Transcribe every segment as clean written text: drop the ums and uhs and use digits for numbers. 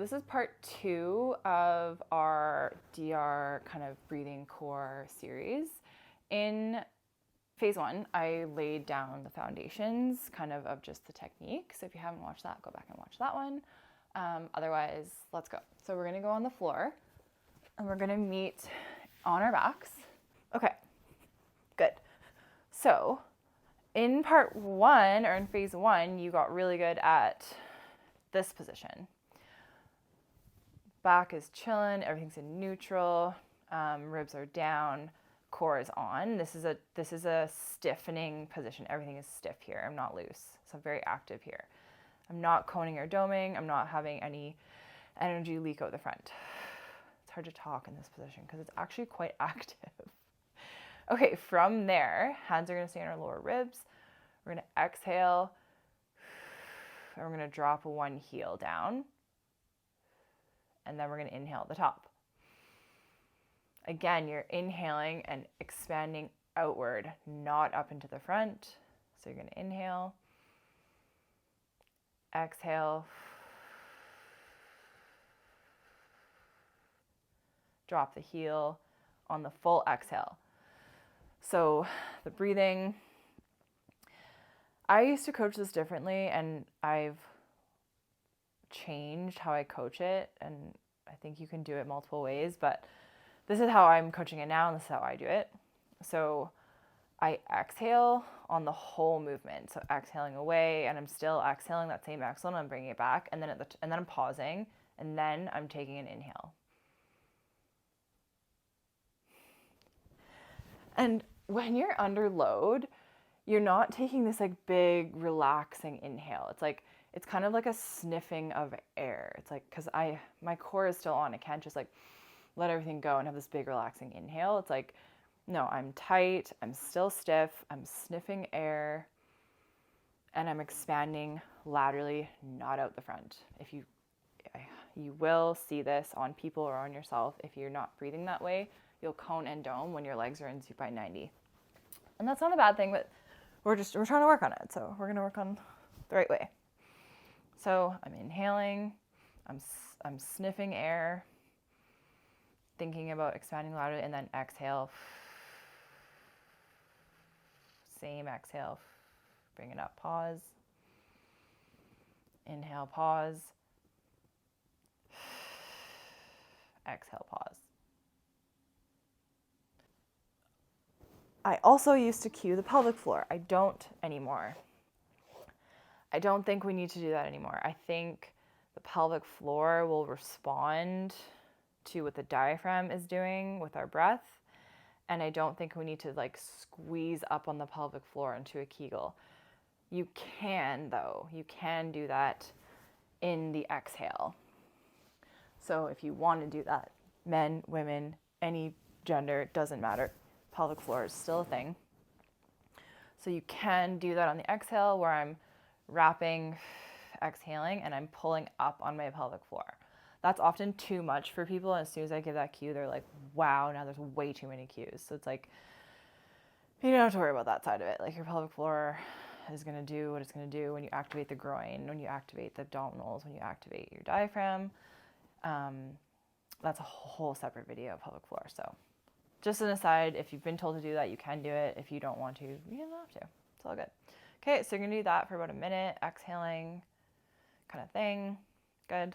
this is part 2 of our DR kind of breathing core series. In phase 1, I laid down the foundations kind of just the technique. So if you haven't watched that, go back and watch that one. Otherwise, let's go. So we're gonna go on the floor and we're gonna meet on our backs. Okay, good. So in part 1, or in phase 1, you got really good at this position. Back is chilling, everything's in neutral, ribs are down, core is on. This is a stiffening position. Everything is stiff here. I'm not loose, so I'm very active here. I'm not coning or doming. I'm not having any energy leak out the front. It's hard to talk in this position because it's actually quite active. Okay, from there, hands are gonna stay on our lower ribs. We're gonna exhale, and we're gonna drop one heel down, and then we're gonna inhale at the top. Again, you're inhaling and expanding outward, not up into the front. So you're gonna inhale, exhale, drop the heel on the full exhale. So the breathing, I used to coach this differently, and I've changed how I coach it, and I think you can do it multiple ways, but this is how I'm coaching it now, and this is how I do it. So I exhale on the whole movement. So exhaling away, and I'm still exhaling that same exhale, and I'm bringing it back, and then I'm pausing, and then I'm taking an inhale. And when you're under load, you're not taking this like big relaxing inhale. It's kind of like a sniffing of air. It's like, because my core is still on. I can't just like let everything go and have this big relaxing inhale. It's like, no, I'm tight, I'm still stiff, I'm sniffing air, and I'm expanding laterally, not out the front. You will see this on people or on yourself. If you're not breathing that way, you'll cone and dome when your legs are in supine 90. And that's not a bad thing, but we're trying to work on it. So we're gonna work on the right way. So I'm inhaling, I'm sniffing air, thinking about expanding laterally, and then exhale. Same exhale, bring it up, pause. Inhale, pause. Exhale, pause. I also used to cue the pelvic floor. I don't anymore. I don't think we need to do that anymore. I think the pelvic floor will respond to what the diaphragm is doing with our breath. And I don't think we need to like squeeze up on the pelvic floor into a Kegel. You can though, you can do that in the exhale. So if you want to do that, men, women, any gender, it doesn't matter. Pelvic floor is still a thing. So you can do that on the exhale where I'm wrapping, exhaling, and I'm pulling up on my pelvic floor. That's often too much for people. And as soon as I give that cue, they're like, wow, now there's way too many cues. So it's like, you don't have to worry about that side of it. Like your pelvic floor is going to do what it's going to do when you activate the groin, when you activate the abdominals, when you activate your diaphragm. That's a whole separate video of pelvic floor. So just an aside, if you've been told to do that, you can do it. If you don't want to, you don't have to. It's all good. Okay, so you're going to do that for about a minute, exhaling kind of thing. Good.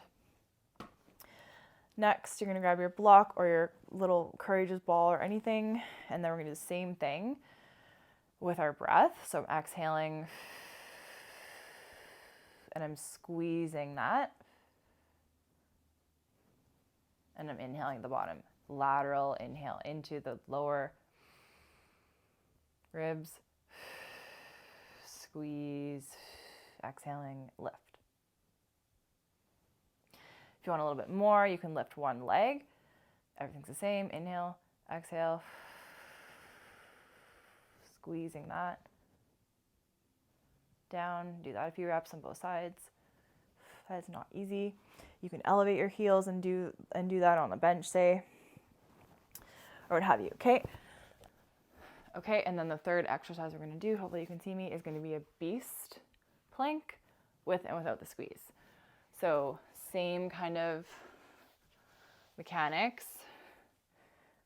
Next, you're going to grab your block or your little courageous ball or anything, and then we're going to do the same thing with our breath. So I'm exhaling, and I'm squeezing that, and I'm inhaling at the bottom. Lateral inhale into the lower ribs, squeeze, exhaling, lift. If you want a little bit more, you can lift one leg. Everything's the same. Inhale, exhale, squeezing that down. Do that a few reps on both sides. That is not easy. You can elevate your heels and do that on the bench, say, or what have you. Okay, and then the third exercise we're going to do, hopefully you can see me, is going to be a beast plank with and without the squeeze. So Same kind of mechanics.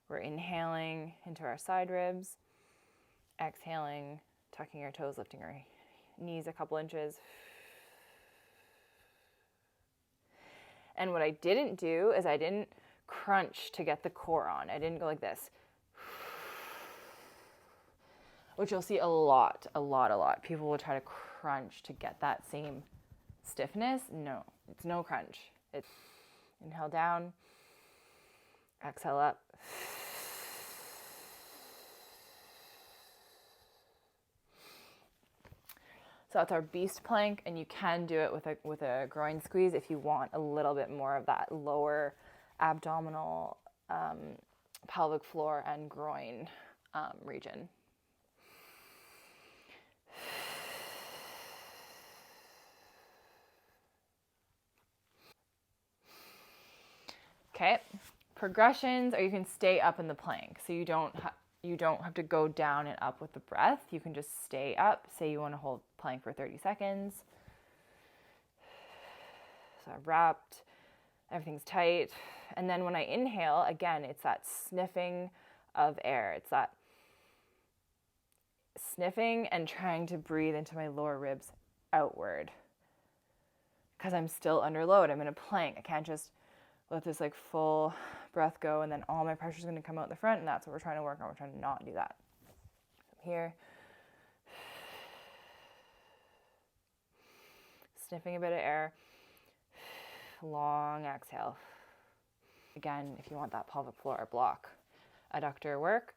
We're inhaling into our side ribs, exhaling, tucking our toes, lifting our knees a couple inches. And what I didn't do is I didn't crunch to get the core on. I didn't go like this, which you'll see a lot. People will try to crunch to get that same stiffness. No, it's no crunch. It's inhale down, exhale up. So that's our beast plank, and you can do it with a groin squeeze if you want a little bit more of that lower abdominal, pelvic floor and groin region. Okay, progressions, or you can stay up in the plank, so you don't have to go down and up with the breath. You can just stay up. Say you want to hold plank for 30 seconds. So I've wrapped, everything's tight. And then when I inhale, again, it's that sniffing of air. It's that sniffing and trying to breathe into my lower ribs outward. Because I'm still under load. I'm in a plank. I can't just let this like full breath go and then all my pressure is going to come out the front, and that's what we're trying to work on. We're trying to not do that. Here, sniffing a bit of air, long exhale. Again, if you want that pelvic floor block adductor work,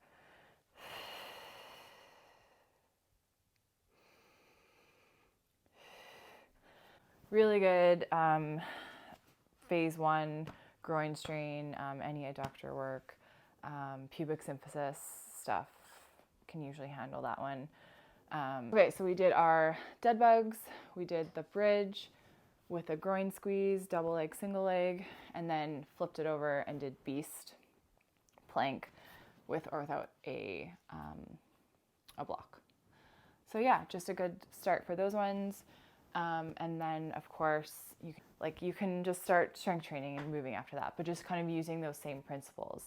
really good phase 1 groin strain, any adductor work, pubic symphysis stuff can usually handle that one. Okay, so we did our dead bugs, we did the bridge with a groin squeeze, double leg, single leg, and then flipped it over and did beast plank with or without a block. So yeah, just a good start for those ones. And then of course you can just start strength training and moving after that, but just kind of using those same principles.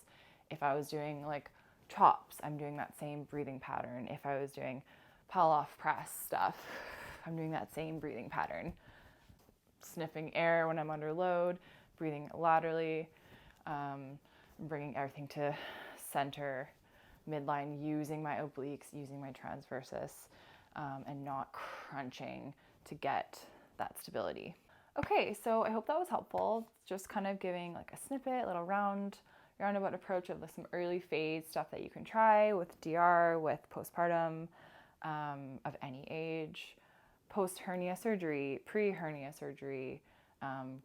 If I was doing like chops, I'm doing that same breathing pattern. If I was doing pull-off press stuff, I'm doing that same breathing pattern. Sniffing air when I'm under load, breathing laterally, bringing everything to center, midline, using my obliques, using my transversus, and not crunching to get that stability. Okay, so I hope that was helpful. Just kind of giving like a snippet, a little roundabout approach of some early phase stuff that you can try with DR, with postpartum, of any age, post hernia surgery, pre hernia surgery,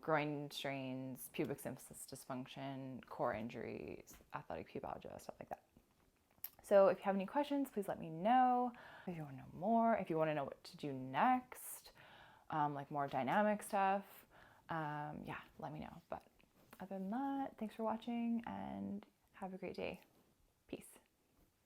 groin strains, pubic symphysis dysfunction, core injuries, athletic pubalgia, stuff like that. So if you have any questions, please let me know. If you want to know more, if you want to know what to do next, like more dynamic stuff, yeah, let me know. But other than that, thanks for watching and have a great day.